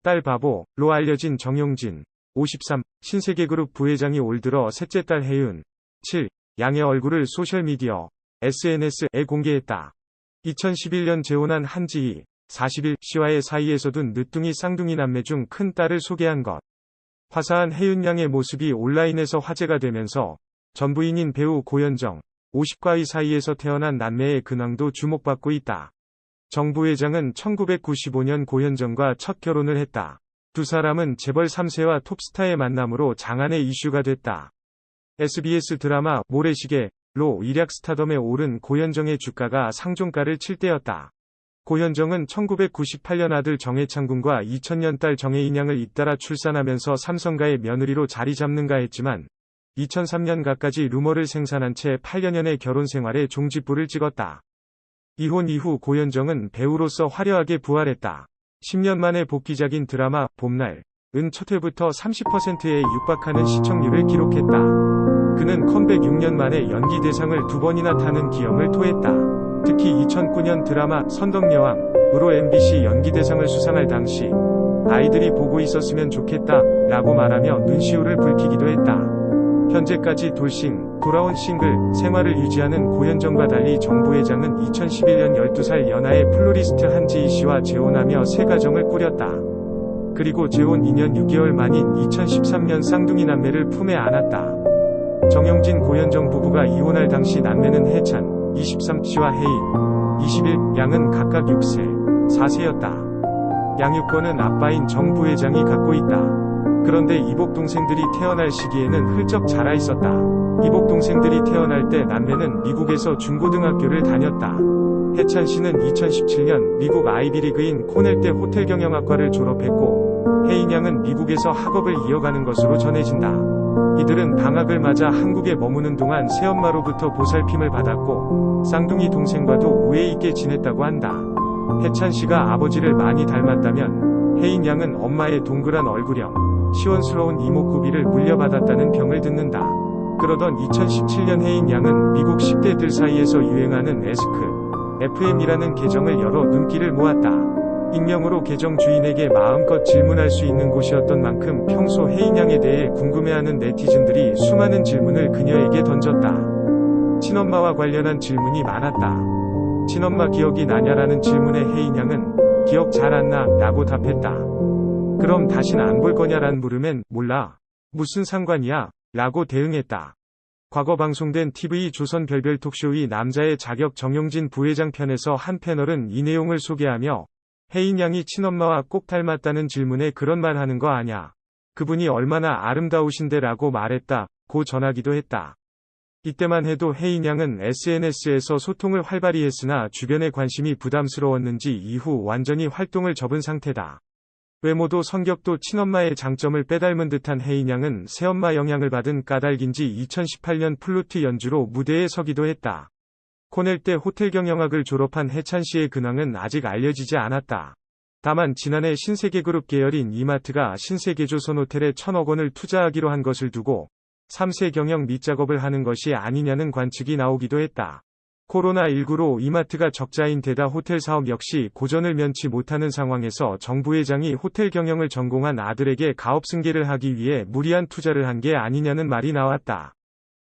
딸 바보로 알려진 정용진 53, 신세계그룹 부회장이 올 들어 셋째 딸 혜윤 7, 양의 얼굴을 소셜미디어 SNS에 공개했다. 2011년 재혼한 한지희 41 씨와의 사이에서 둔 늦둥이 쌍둥이 남매 중 큰 딸을 소개한 것. 화사한 혜윤 양의 모습이 온라인에서 화제가 되면서 전 부인인 배우 고현정 50과의 사이에서 태어난 남매의 근황도 주목받고 있다. 정 부회장은 1995년 고현정과 첫 결혼을 했다. 두 사람은 재벌 3세와 톱스타의 만남으로 장안의 이슈가 됐다. SBS 드라마 모래시계로 일약 스타덤에 오른 고현정의 주가가 상종가를 칠 때였다. 고현정은 1998년 아들 정해창 군과 2000년 딸 정혜인 양을 잇따라 출산하면서 삼성가의 며느리로 자리 잡는가 했지만 2003년 가까지 루머를 생산한 채 8년의 결혼 생활에 종지부를 찍었다. 이혼 이후 고현정은 배우로서 화려하게 부활했다. 10년 만에 복귀작인 드라마 봄날은 첫 회부터 30%에 육박하는 시청률을 기록했다. 그는 컴백 6년 만에 연기 대상을 2번이나 타는 기염을 토했다. 특히 2009년 드라마 선덕여왕으로 MBC 연기대상을 수상할 당시 아이들이 보고 있었으면 좋겠다 라고 말하며 눈시울을 붉히기도 했다. 현재까지 돌아온 싱글 생활을 유지하는 고현정과 달리 정 부회장은 2011년 12살 연하의 플로리스트 한지희 씨와 재혼하며 새 가정을 꾸렸다. 그리고 재혼 2년 6개월 만인 2013년 쌍둥이 남매를 품에 안았다. 정용진 고현정 부부가 이혼할 당시 남매는 해찬 23 씨와 혜인 21 양은 각각 6세, 4세였다. 양육권은 아빠인 정 부회장이 갖고 있다. 그런데 이복 동생들이 태어날 시기에는 훌쩍 자라 있었다. 이복 동생들이 태어날 때 남매는 미국에서 중고등학교를 다녔다. 해찬 씨는 2017년 미국 아이비리그인 코넬대 호텔경영학과를 졸업했고 혜인 양은 미국에서 학업을 이어가는 것으로 전해진다. 이들은 방학을 맞아 한국에 머무는 동안 새엄마로부터 보살핌을 받았고 쌍둥이 동생과도 우애 있게 지냈다고 한다. 해찬 씨가 아버지를 많이 닮았다면 혜인 양은 엄마의 동그란 얼굴형, 시원스러운 이목구비를 물려받았다는 평을 듣는다. 그러던 2017년 혜인 양은 미국 10대들 사이에서 유행하는 에스크.FM이라는 계정을 열어 눈길을 모았다. 익명으로 계정 주인에게 마음껏 질문할 수 있는 곳이었던 만큼 평소 혜인 양에 대해 궁금해하는 네티즌들이 수많은 질문을 그녀에게 던졌다. 친엄마와 관련한 질문이 많았다. 친엄마 기억이 나냐라는 질문에 혜인 양은 기억 잘 안 나 라고 답했다. 그럼 다신 안 볼 거냐란 물음엔 몰라. 무슨 상관이야? 라고 대응했다. 과거 방송된 TV조선 별별 톡쇼의 남자의 자격 정용진 부회장 편에서 한 패널은 이 내용을 소개하며 혜인 양이 친엄마와 꼭 닮았다는 질문에 그런 말 하는 거 아냐. 그분이 얼마나 아름다우신데 라고 말했다고 전하기도 했다. 이때만 해도 혜인 양은 SNS에서 소통을 활발히 했으나 주변의 관심이 부담스러웠는지 이후 완전히 활동을 접은 상태다. 외모도 성격도 친엄마의 장점을 빼닮은 듯한 혜인 양은 새엄마 영향을 받은 까닭인지 2018년 플루트 연주로 무대에 서기도 했다. 코넬대 호텔경영학을 졸업한 해찬 씨의 근황은 아직 알려지지 않았다. 다만 지난해 신세계그룹 계열인 이마트가 신세계조선호텔에 1,000억 원을 투자하기로 한 것을 두고 3세 경영 밑작업을 하는 것이 아니냐는 관측이 나오기도 했다. 코로나19로 이마트가 적자인 데다 호텔 사업 역시 고전을 면치 못하는 상황에서 정 부회장이 호텔 경영을 전공한 아들에게 가업 승계를 하기 위해 무리한 투자를 한 게 아니냐는 말이 나왔다.